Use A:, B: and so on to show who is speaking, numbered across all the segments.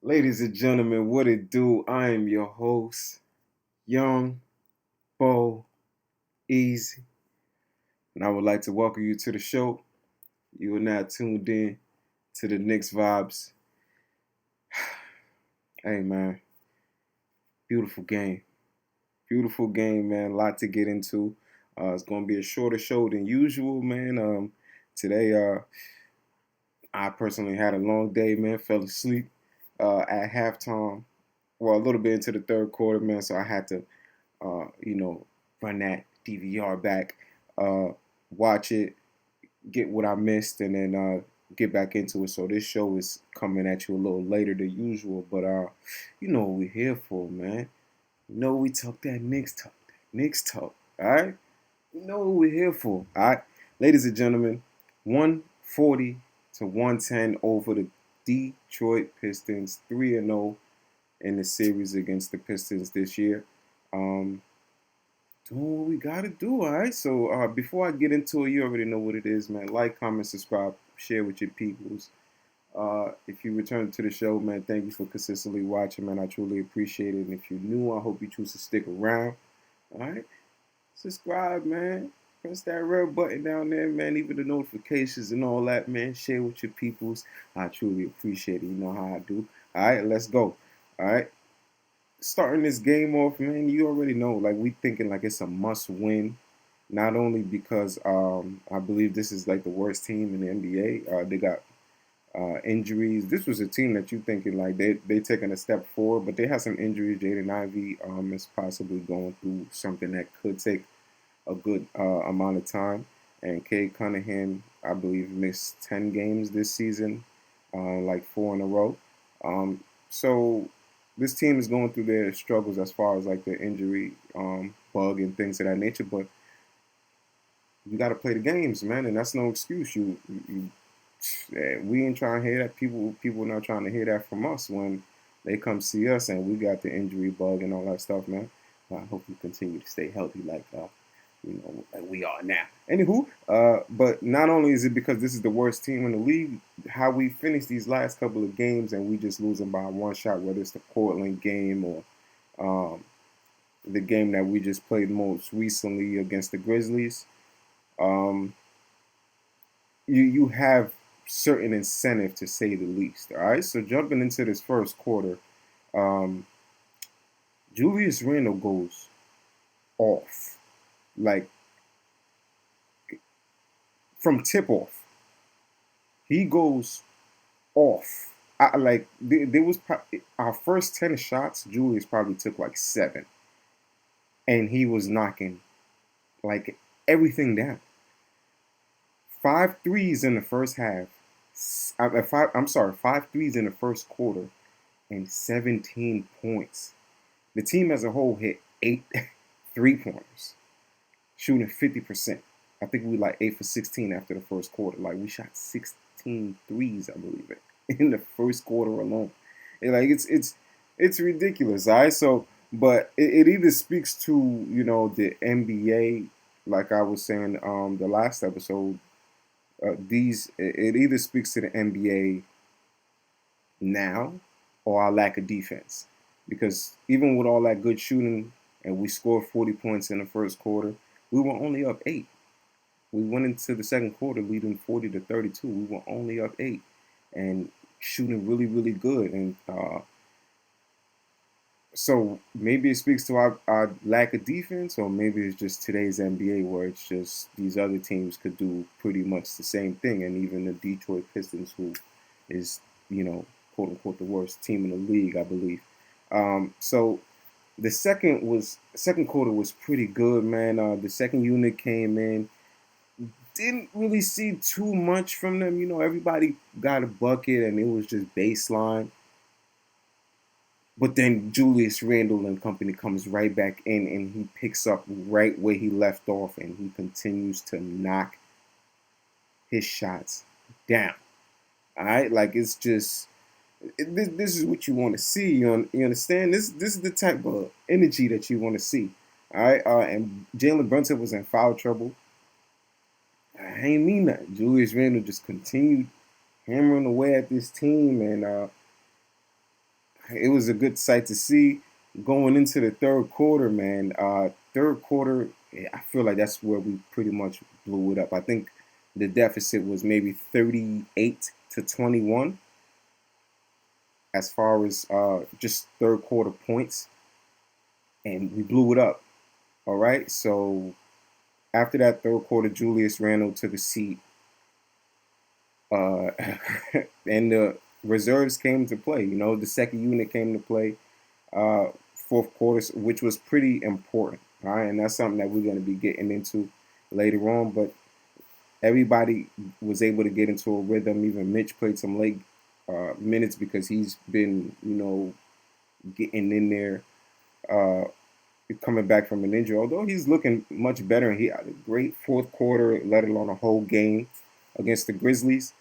A: Ladies and gentlemen, what it do? I am your host, Young Bo Easy, and I would like to welcome you to the show. You are now tuned in to the Knicks vibes. Hey man, beautiful game. Beautiful game, man. A lot to get into. It's gonna be a shorter show than usual, man. Today, I personally had a long day, man. Fell asleep at halftime. Well, a little bit into the third quarter, man. So I had to run that DVR back, uh, watch it, get what I missed, and then get back into it. So this show is coming at you a little later than usual, but you know what we're here for, man. You know we talk that Knicks talk, all right? You know what we're here for, all right? Ladies and gentlemen, 140 to 110 over the Detroit Pistons, 3-0 in the series against the Pistons this year. Um, doing what we gotta do, all right? So before I get into it, you already know what it is, man. Like, comment, subscribe, share with your peoples. If you return to the show, man, thank you for consistently watching, man. I truly appreciate it. And if you're new, I hope you choose to stick around. All right, subscribe, man. Press that red button down there, man. Even the notifications and all that, man. Share with your peoples. I truly appreciate it. You know how I do. All right, let's go. All right, starting this game off, man, you already know, like we thinking like it's a must win. Not only because I believe this is like the worst team in the NBA. They got injuries. This was a team that you thinking like they taking a step forward, but they have some injuries. Jaden Ivey is possibly going through something that could take a good amount of time. And Cade Cunningham, I believe, missed 10 games this season, like 4 in a row. So this team is going through their struggles as far as like the injury bug and things of that nature. But you got to play the games, man, and that's no excuse. We ain't trying to hear that. People not trying to hear that from us when they come see us and we got the injury bug and all that stuff, man. I hope you continue to stay healthy like we are now. Anywho, but not only is it because this is the worst team in the league, how we finished these last couple of games and we just losing by one shot, whether it's the Portland game or the game that we just played most recently against the Grizzlies. Um, you have certain incentive to say the least. All right, so jumping into this first quarter, um, Julius Randle goes off, like from tip off. He goes off. There was our first 10 shots. Julius probably took like 7, and he was knocking like everything down. 5 threes in the first half. Five threes in the first quarter, and 17 points. The team as a whole hit 8 3-pointers, shooting 50%. I think we like 8 for 16 after the first quarter. Like we shot 16 threes, I believe it, in the first quarter alone. It's ridiculous, all right? So, but it either speaks to, the NBA, like I was saying the last episode. It either speaks to the NBA now or our lack of defense. Because even with all that good shooting and we scored 40 points in the first quarter, we were only up 8. We went into the second quarter leading 40 to 32. We were only up 8 and shooting really, really good. And so maybe it speaks to our lack of defense, or maybe it's just today's NBA where it's just these other teams could do pretty much the same thing. And even the Detroit Pistons, who is, quote unquote, the worst team in the league, I believe. So the second quarter was pretty good, man. The second unit came in. Didn't really see too much from them. Everybody got a bucket and it was just baseline. But then Julius Randle and company comes right back in and he picks up right where he left off and he continues to knock his shots down. All right, like it's just this is what you want to see. You understand? This is the type of energy that you want to see. All right, and Jalen Brunson was in foul trouble. I ain't mean that. Julius Randle just continued hammering away at this team, and it was a good sight to see going into the third quarter, man. Third quarter, I feel like that's where we pretty much blew it up. I think the deficit was maybe 38-21 as far as just third quarter points, and we blew it up. All right, so after that third quarter, Julius Randle took a seat, uh, and the reserves came to play. You know, the second unit came to play. Fourth quarter, which was pretty important. All right, and that's something that we're going to be getting into later on. But everybody was able to get into a rhythm. Even Mitch played some late minutes because he's been, getting in there, uh, coming back from an injury. Although he's looking much better, and he had a great fourth quarter, let alone a whole game against the Grizzlies.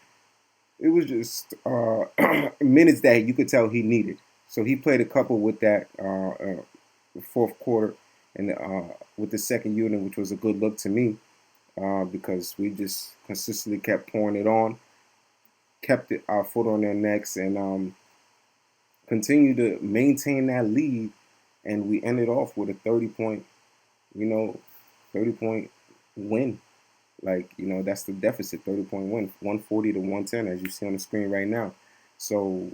A: It was just minutes that you could tell he needed. So he played a couple with that fourth quarter and with the second unit, which was a good look to me because we just consistently kept pouring it on, kept our foot on their necks, and continued to maintain that lead. And we ended off with a 30-point, you know, 30-point win. Like, that's the deficit, 30-point win, 140 to 110, as you see on the screen right now. So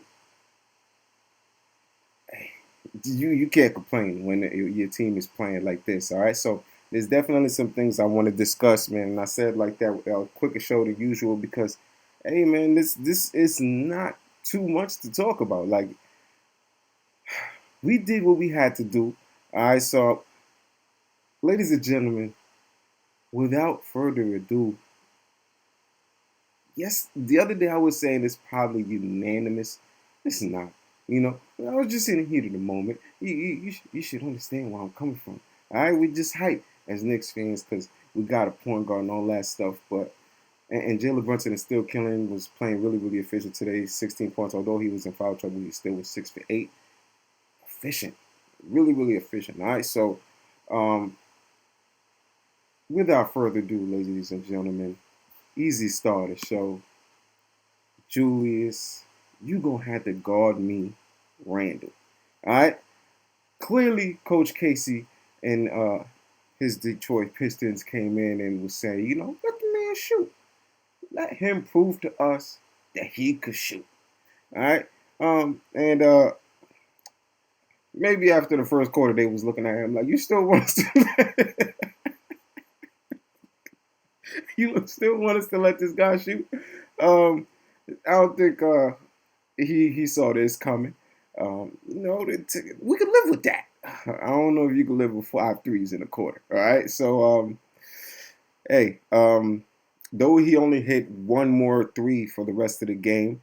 A: you can't complain when your team is playing like this, all right? So there's definitely some things I want to discuss, man. And I said like that, quicker show than usual because, hey, man, this is not too much to talk about. Like, we did what we had to do. All right, so, ladies and gentlemen, without further ado, yes, the other day I was saying it's probably unanimous. It's not. I was just in the heat of the moment. You should understand where I'm coming from. All right, we just hype as Knicks fans because we got a point guard and all that stuff. But and Jalen Brunson is still killing. Was playing really really efficient today. 16 points. Although he was in foul trouble, he still was 6 for 8. Efficient, really really efficient. All right, so um, without further ado, ladies and gentlemen, easy start the show. Julius, you gonna have to guard me, Randle. All right. Clearly, Coach Casey and his Detroit Pistons came in and was saying, let the man shoot. Let him prove to us that he could shoot. All right. And maybe after the first quarter, they was looking at him like, you still want us to you still want us to let this guy shoot? Um, I don't think he saw this coming. We could live with that. I don't know if you can live with 5 threes in a quarter. All right, so hey, though he only hit one more three for the rest of the game,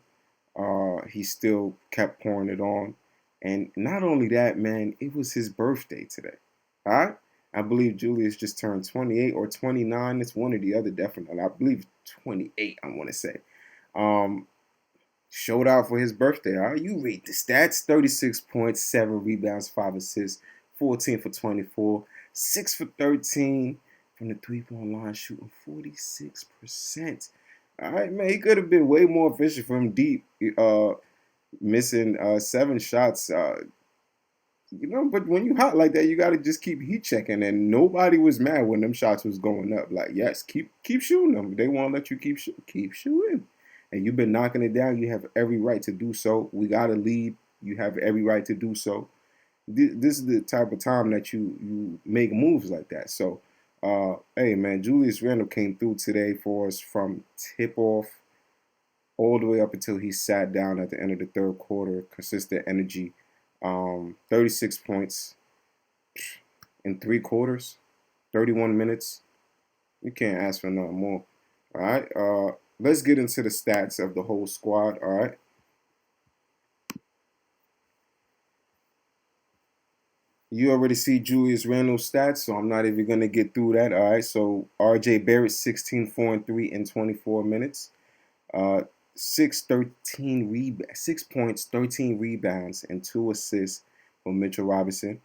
A: he still kept pouring it on. And not only that, man, it was his birthday today. All right, I believe Julius just turned 28 or 29. It's one or the other, definitely. I believe 28. I want to say. Um, Showed out for his birthday. All right, you read the stats: 36 points, 7 rebounds, 5 assists, 14 for 24, 6 for 13 from the three-point line, shooting 46%. All right, man, he could have been way more efficient from deep, missing 7 shots. But when you hot like that, you got to just keep heat checking. And nobody was mad when them shots was going up. Like, yes, keep shooting them. They won't let you keep shooting. And you've been knocking it down. You have every right to do so. We got to lead. You have every right to do so. This is the type of time that you make moves like that. So, hey, man, Julius Randle came through today for us from tip off all the way up until he sat down at the end of the third quarter. Consistent energy. 36 points in 3 quarters, 31 minutes. You can't ask for nothing more. All right. Let's get into the stats of the whole squad. All right. You already see Julius Randle's stats, so I'm not even going to get through that. All right. So RJ Barrett, 16, 4, and 3 in 24 minutes. 6 points, 13 rebounds, and 2 assists for Mitchell Robinson.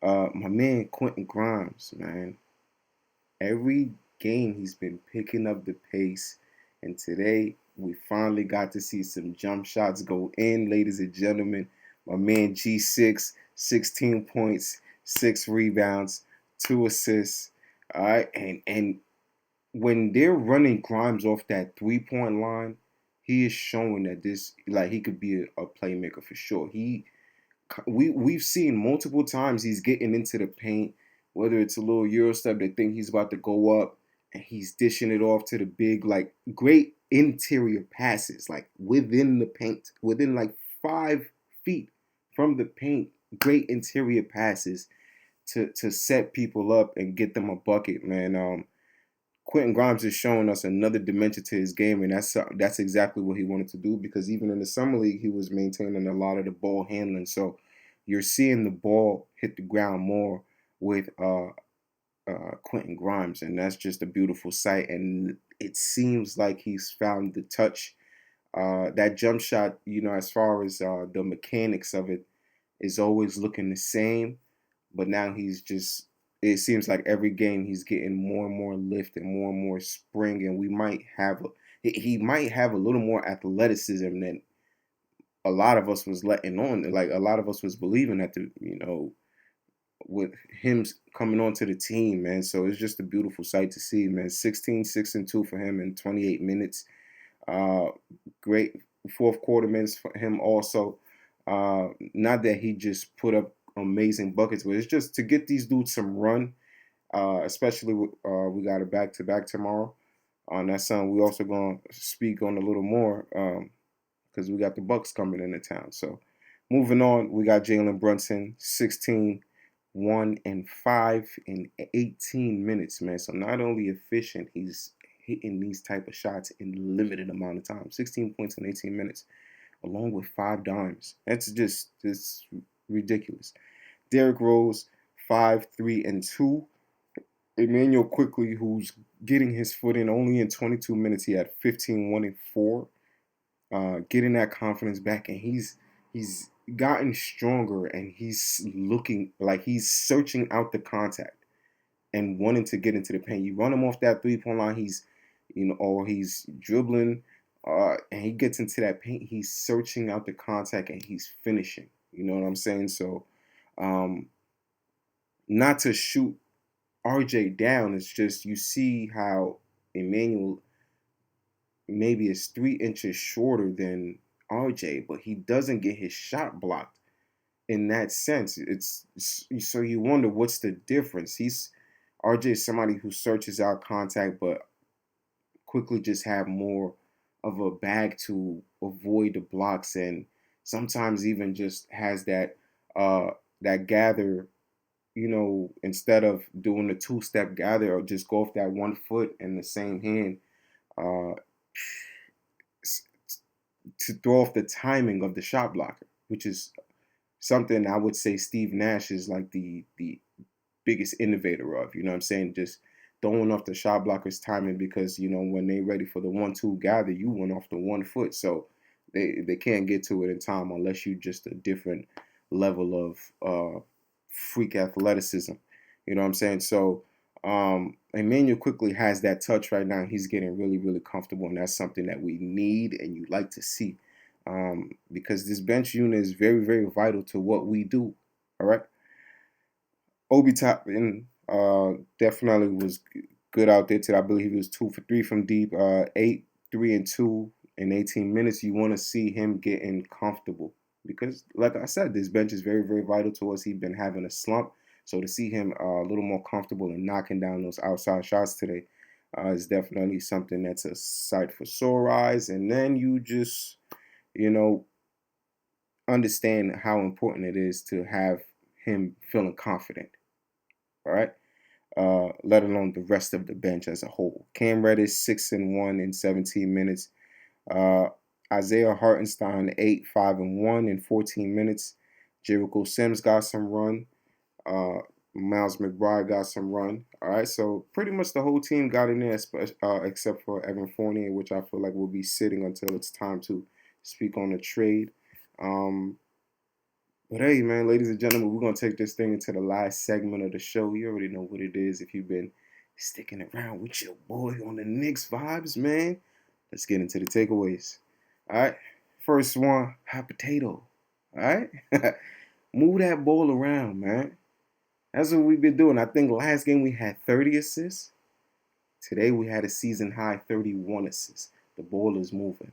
A: My man Quentin Grimes, man. Every game he's been picking up the pace, and today we finally got to see some jump shots go in, ladies and gentlemen. My man G6, 16 points, 6 rebounds, 2 assists. All right, and when they're running Grimes off that 3 point line, he is showing that this like he could be a playmaker for sure. We've seen multiple times he's getting into the paint, whether it's a little Euro step, they think he's about to go up, and he's dishing it off to the big, like great interior passes, like within the paint, within like 5 feet from the paint, great interior passes to set people up and get them a bucket, man. Quentin Grimes is showing us another dimension to his game, and that's exactly what he wanted to do because even in the summer league, he was maintaining a lot of the ball handling. So you're seeing the ball hit the ground more with Quentin Grimes, and that's just a beautiful sight. And it seems like he's found the touch. That jump shot, as far as the mechanics of it, is always looking the same, but now he's just it seems like every game he's getting more and more lift and more spring, and we might have he might have a little more athleticism than a lot of us was letting on. Like a lot of us was believing that with him coming onto the team, man. So it's just a beautiful sight to see, man. 16, 6 and 2 for him in 28 minutes. Uh, Great fourth quarter minutes for him also. Not that he just put up amazing buckets, but it's just to get these dudes some run. Especially we got a back to back tomorrow. On that something we also gonna speak on a little more because we got the Bucks coming into town. So moving on, we got Jalen Brunson, 16, 1 and 5 in 18 minutes, man. So not only efficient, he's hitting these type of shots in limited amount of time. 16 points in 18 minutes, along with 5 dimes. That's just ridiculous. Derrick Rose, 5, 3 and 2. Emmanuel Quickly, who's getting his foot in only in 22 minutes, he had 15, 1 and 4. Getting that confidence back, and he's gotten stronger, and he's looking like he's searching out the contact and wanting to get into the paint. You run him off that 3 point line, or he's dribbling, and he gets into that paint. He's searching out the contact and he's finishing. You know what I'm saying? So, not to shoot RJ down, it's just you see how Emmanuel maybe is 3 inches shorter than RJ, but he doesn't get his shot blocked in that sense. It's so you wonder what's the difference. RJ is somebody who searches out contact, but quickly just have more of a bag to avoid the blocks, and sometimes even just has that gather. Instead of doing the 2-step gather or just go off that 1 foot in the same hand, uh, to throw off the timing of the shot blocker, which is something I would say Steve Nash is like the biggest innovator of. You know what I'm saying? Just throwing off the shot blockers timing because when they ready for the 1-2 gather, you went off the 1 foot, so they can't get to it in time unless you just a different level of freak athleticism. You know what I'm saying? So Emmanuel quickly has that touch right now. He's getting really, really comfortable, and that's something that we need and you like to see because this bench unit is very, very vital to what we do. All right. Obi Toppin definitely was good out there today. I believe he was 2 for 3 from deep, 8, 3 and 2 in 18 minutes. You want to see him getting comfortable because, like I said, this bench is very, very vital to us. He's been having a slump. So to see him a little more comfortable and knocking down those outside shots today is definitely something that's a sight for sore eyes. And then you just, understand how important it is to have him feeling confident. All right. Let alone the rest of the bench as a whole. Cam Reddish 6 and 1 in 17 minutes. Isaiah Hartenstein 8, 5 and 1 in 14 minutes. Jericho Sims got some run. Miles McBride got some run. All right, so pretty much the whole team got in there, except for Evan Fournier, which I feel like will be sitting until it's time to speak on the trade. But hey, man, ladies and gentlemen, we're going to take this thing into the last segment of the show. You already know what it is if you've been sticking around with your boy on the Knicks vibes, man. Let's get into the takeaways. All right, first one, hot potato. All right, move that ball around, man. That's what we've been doing. I think last game we had 30 assists. Today we had a season high 31 assists. The ball is moving.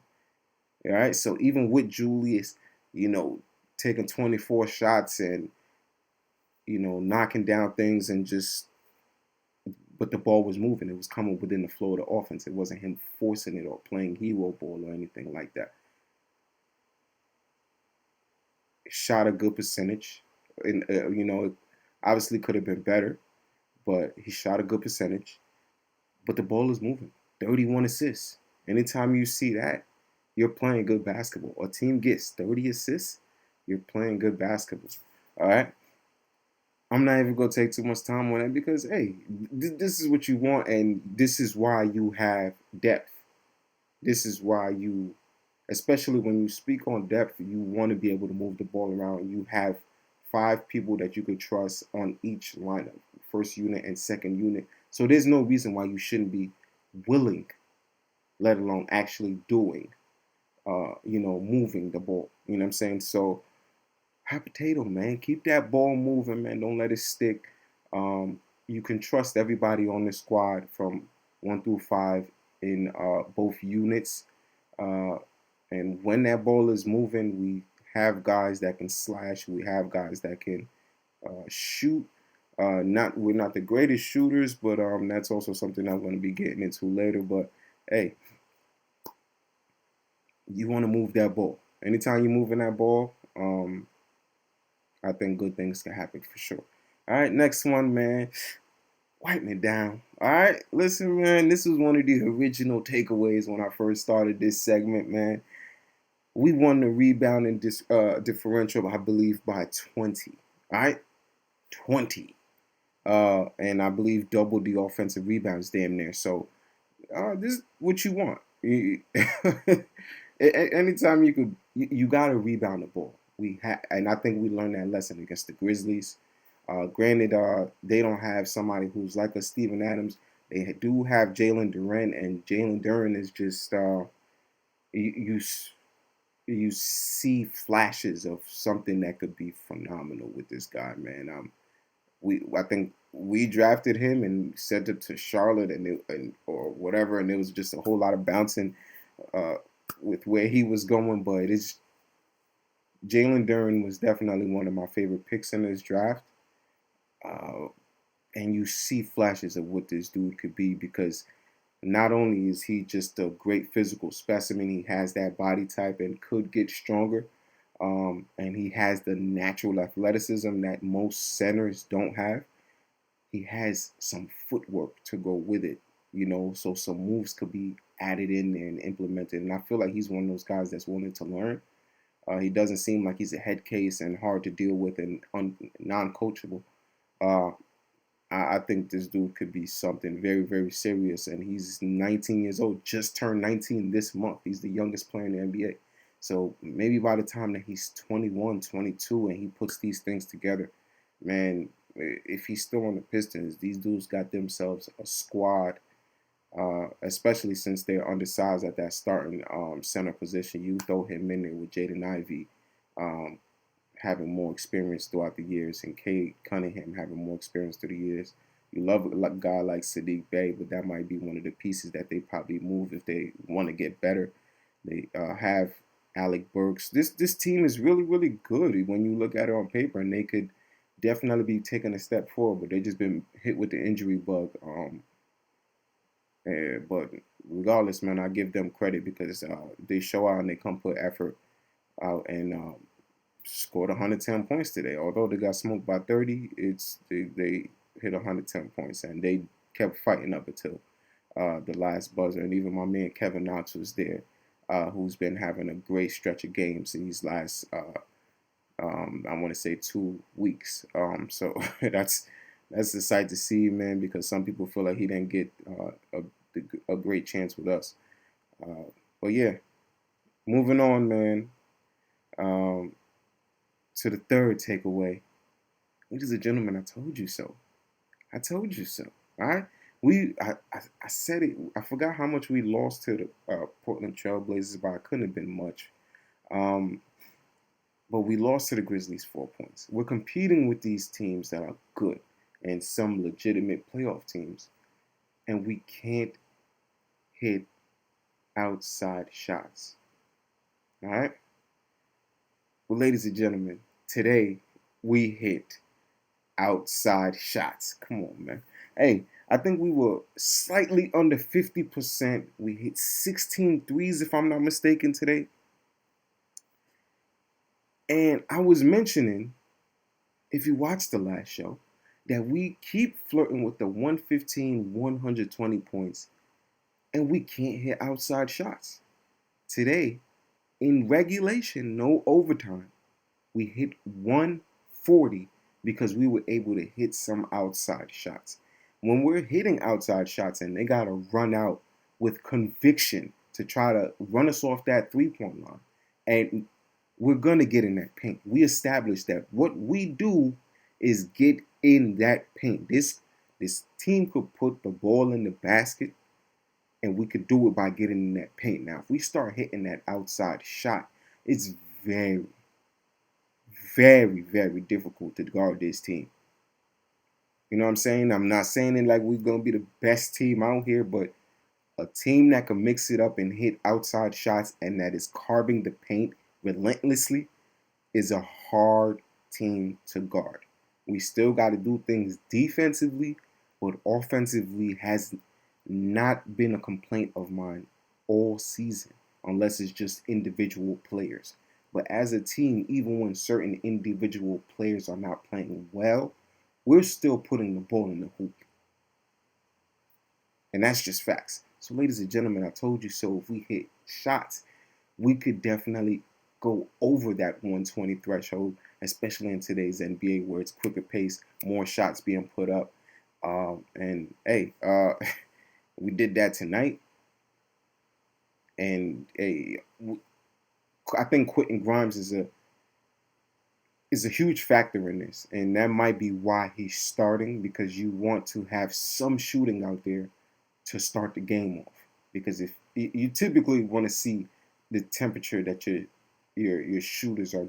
A: All right, so even with Julius, you know, taking 24 shots and knocking down things and just, but the ball was moving. It was coming within the flow of the offense. It wasn't him forcing it or playing hero ball or anything like that. Shot a good percentage, and it obviously could have been better, but he shot a good percentage. But the ball is moving. 31 assists. Anytime you see that, you're playing good basketball. A team gets 30 assists, you're playing good basketball. All right. I'm not even gonna take too much time on it because hey, this is what you want, and this is why you have depth. This is why you, especially when you speak on depth, you want to be able to move the ball around. You have five people that you could trust on each lineup, first unit and second unit. So there's no reason why you shouldn't be willing, let alone actually doing, moving the ball. You know what I'm saying? So hot potato, man. Keep that ball moving, man. Don't let it stick. You can trust everybody on the squad from 1 through 5 in both units. Uh, and when that ball is moving, we have guys that can slash. We have guys that can shoot. Not we're not the greatest shooters, but that's also something I'm going to be getting into later. But hey, you want to move that ball. Anytime you're moving that ball, I think good things can happen for sure. All right, next one, man. Wipe me down. All right, listen, man. This was one of the original takeaways when I first started this segment, man. We won the rebounding differential, I believe, by 20. All right, 20. And I believe doubled the offensive rebounds damn near. So this is what you want. Anytime you could, you gotta rebound the ball. And I think we learned that lesson against the Grizzlies. Granted, they don't have somebody who's like a Steven Adams. They do have Jalen Duren, and Jalen Duren is just you you see flashes of something that could be phenomenal with this guy, man. I think we drafted him and sent it to Charlotte or whatever, and it was just a whole lot of bouncing uh, with where he was going. But it's Jalen Duren was definitely one of my favorite picks in this draft, uh, and you see flashes of what this dude could be because not only is he just a great physical specimen, he has that body type and could get stronger. And he has the natural athleticism that most centers don't have. He has some footwork to go with it, so some moves could be added in there and implemented. And I feel like he's one of those guys that's willing to learn. He doesn't seem like he's a head case and hard to deal with and non-coachable. Uh, I think this dude could be something very, very serious. And he's 19 years old, just turned 19 this month. He's the youngest player in the NBA. So maybe by the time that he's 21, 22, and he puts these things together, man, if he's still on the Pistons, these dudes got themselves a squad, especially since they're undersized at that starting center position. You throw him in there with Jaden Ivey, um, having more experience throughout the years, and Cade Cunningham having more experience through the years. You love a guy like Sadiq Bey, but that might be one of the pieces that they probably move if they want to get better. They have Alec Burks. This team is really, really good when you look at it on paper, and they could definitely be taking a step forward, but they just been hit with the injury bug. But regardless, man, I give them credit because they show out and they come put effort out and scored 110 points today. Although they got smoked by 30, they hit 110 points and they kept fighting up until the last buzzer. And even my man Kevin Knox was there, who's been having a great stretch of games in these last, I want to say 2 weeks. So that's the sight to see, man, because some people feel like he didn't get a great chance with us. But yeah, moving on, man. Um, to the third takeaway. Ladies and gentlemen, I told you so. I told you so. All right. I said it. I forgot how much we lost to the Portland Trailblazers, but it couldn't have been much. Um, but we lost to the Grizzlies 4 points. We're competing with these teams that are good and some legitimate playoff teams, and we can't hit outside shots. All right? Well, ladies and gentlemen, today we hit outside shots. Come on, man. Hey, I think we were slightly under 50%. We hit 16 threes, if I'm not mistaken, today. And I was mentioning, if you watched the last show, that we keep flirting with the 115, 120 points, and we can't hit outside shots. Today, in regulation, no overtime, we hit 140 because we were able to hit some outside shots. When we're hitting outside shots and they got to run out with conviction to try to run us off that three-point line, and we're going to get in that paint. We established that what we do is get in that paint. This team could put the ball in the basket, and we could do it by getting in that paint. Now, if we start hitting that outside shot, it's very, very, very difficult to guard this team. You know what I'm saying? I'm not saying it like we're going to be the best team out here, but a team that can mix it up and hit outside shots and that is carving the paint relentlessly is a hard team to guard. We still got to do things defensively, but offensively has not been a complaint of mine all season, unless it's just individual players. But as a team, even when certain individual players are not playing well, we're still putting the ball in the hoop. And that's just facts. So, ladies and gentlemen, I told you so. If we hit shots, we could definitely go over that 120 threshold, especially in today's NBA where it's quicker pace, more shots being put up. And hey, we did that tonight. And hey, I think Quentin Grimes is a huge factor in this, and that might be why he's starting, because you want to have some shooting out there to start the game off. Because if you typically want to see the temperature that your shooters are,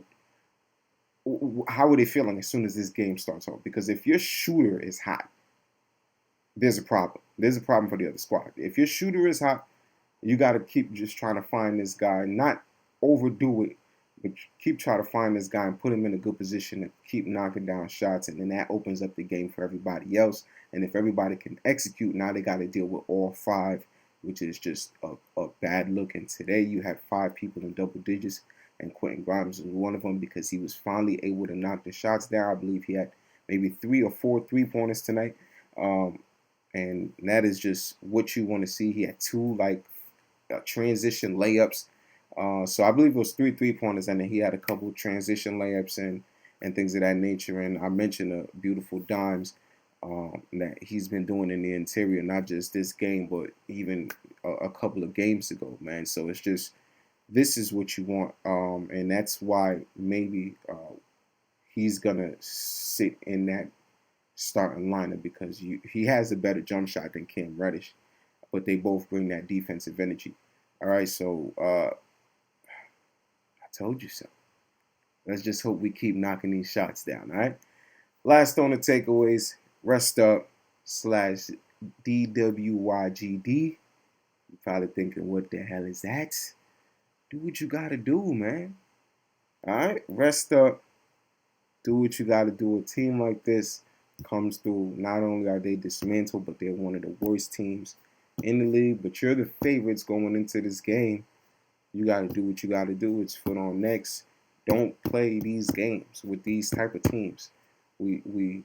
A: how are they feeling as soon as this game starts off? Because if your shooter is hot, there's a problem. There's a problem for the other squad. If your shooter is hot, you got to keep just trying to find this guy, not overdo it, but keep trying to find this guy and put him in a good position to keep knocking down shots, and then that opens up the game for everybody else. And if everybody can execute, now they got to deal with all five, which is just a bad look. And today you had 5 people in double digits, and Quentin Grimes was one of them because he was finally able to knock the shots down. I believe he had maybe 3 or 4 3-pointers tonight. And that is just what you want to see. He had 2 transition layups. So I believe it was 3 3-pointers, and then he had a couple of transition layups and things of that nature. And I mentioned the beautiful dimes that he's been doing in the interior, not just this game, but even a couple of games ago, man. So it's just, this is what you want. And that's why maybe he's going to sit in that starting lineup, because he has a better jump shot than Cam Reddish, but they both bring that defensive energy. All right, so I told you so. Let's just hope we keep knocking these shots down, all right? Last on the takeaways, rest up / DWYGD. You're probably thinking, what the hell is that? Do what you got to do, man. All right, rest up. Do what you got to do. A team like this comes through. Not only are they dismantled, but they're one of the worst teams in the league. But you're the favorites going into this game. You got to do what you got to do. It's foot on necks. Don't play these games with these type of teams. We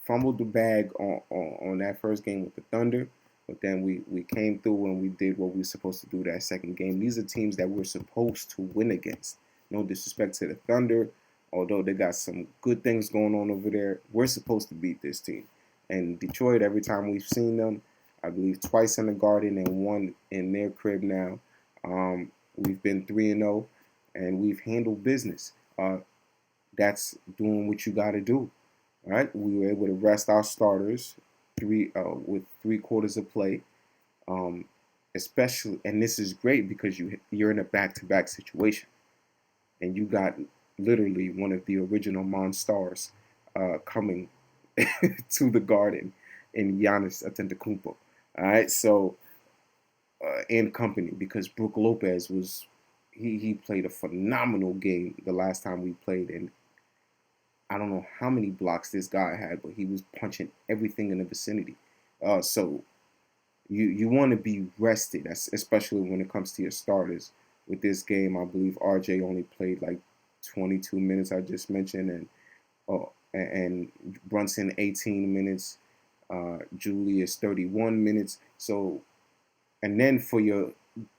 A: fumbled the bag on that first game with the Thunder, but then we came through and we did what we were supposed to do that second game. These are teams that we're supposed to win against. No disrespect to the Thunder, although they got some good things going on over there. We're supposed to beat this team. And Detroit, every time we've seen them, I believe twice in the Garden and one in their crib now, we've been 3-0, and we've handled business. That's doing what you got to do. All right, we were able to rest our starters with 3 quarters of play, especially, and this is great because you're in a back-to-back situation, and you got literally one of the original Monstars coming to the Garden in Giannis Antetokounmpo. All right, so and company, because Brook Lopez was he played a phenomenal game the last time we played, and I don't know how many blocks this guy had, but he was punching everything in the vicinity. So you want to be rested, especially when it comes to your starters. With this game, I believe RJ only played like 22 minutes. I just mentioned, and Brunson 18 minutes. Julius 31 minutes. So, and then for your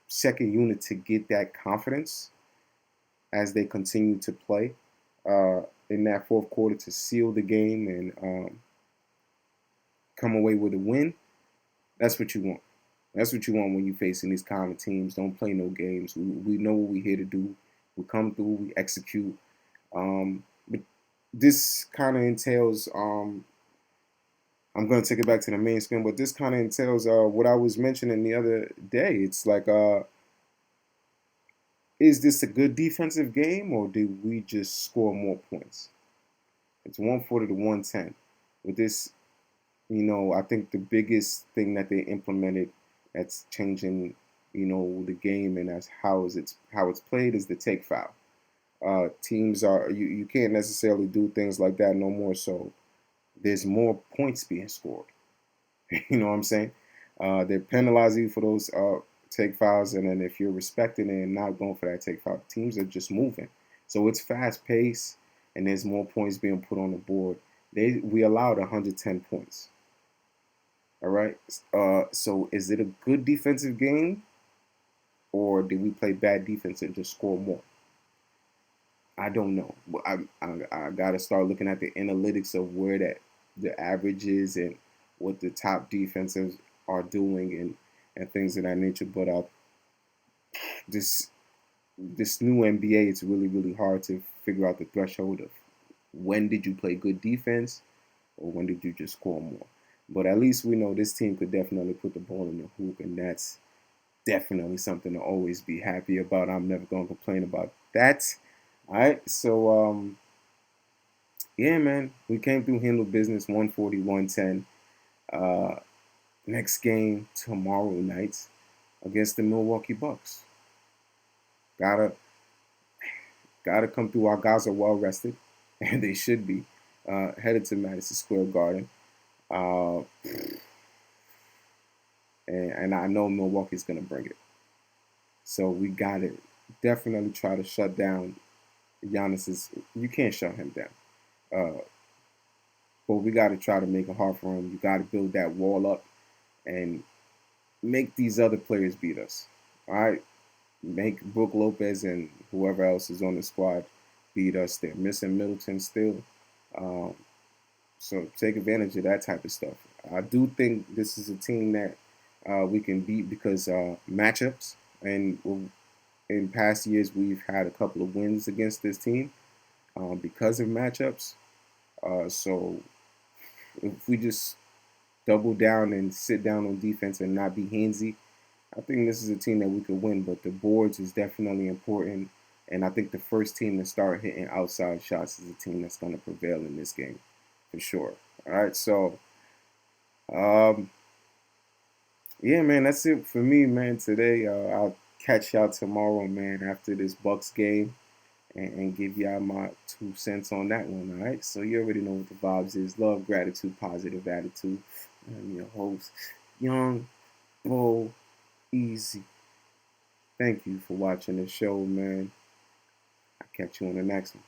A: second unit to get that confidence as they continue to play in that fourth quarter to seal the game and come away with a win, that's what you want. That's what you want when you're facing these kind of teams. Don't play no games. We know what we're here to do. We come through, we execute. But this kind of entails, I'm going to take it back to the main screen, but this kind of entails what I was mentioning the other day. It's like, is this a good defensive game, or did we just score more points? It's 140 to 110. With this, I think the biggest thing that they implemented that's changing, the game and that's how it's played is the take foul. Teams are you can't necessarily do things like that no more. So there's more points being scored. You know what I'm saying? They're penalizing you for those take fouls, and then if you're respecting it and not going for that take foul, teams are just moving. So it's fast paced, and there's more points being put on the board. We allowed 110 points. All right. So is it a good defensive game, or did we play bad defense and just score more? I don't know. But I got to start looking at the analytics of where the average is and what the top defenses are doing and things of that nature. But this this new NBA, it's really really hard to figure out the threshold of when did you play good defense or when did you just score more. But at least we know this team could definitely put the ball in the hoop, and that's definitely something to always be happy about. I'm never going to complain about that. All right, so yeah, man, we came through, handled business, 140, 110. Next game tomorrow night against the Milwaukee Bucks. Gotta gotta come through. Our guys are well rested, and they should be. Headed to Madison Square Garden, uh, and I know Milwaukee's gonna bring it. So we gotta definitely try to shut down Giannis's. You can't shut him down. Uh, but we got to try to make it hard for him. You got to build that wall up and make these other players beat us. All right, make Brook Lopez and whoever else is on the squad beat us. They're missing Middleton still, um, so take advantage of that type of stuff. I do think this is a team that we can beat because matchups, and in past years we've had a couple of wins against this team because of matchups. So if we just double down and sit down on defense and not be handsy, I think this is a team that we could win. But the boards is definitely important, and I think the first team to start hitting outside shots is a team that's going to prevail in this game for sure. All right, so um, yeah, man, that's it for me, man. Today, I'll catch y'all tomorrow, man, after this Bucks game, and give y'all my 2 cents on that one. All right, so you already know what the vibes is: love, gratitude, positive attitude. I'm your host, Young Bo Easy. Thank you for watching the show, man. I'll catch you on the next one.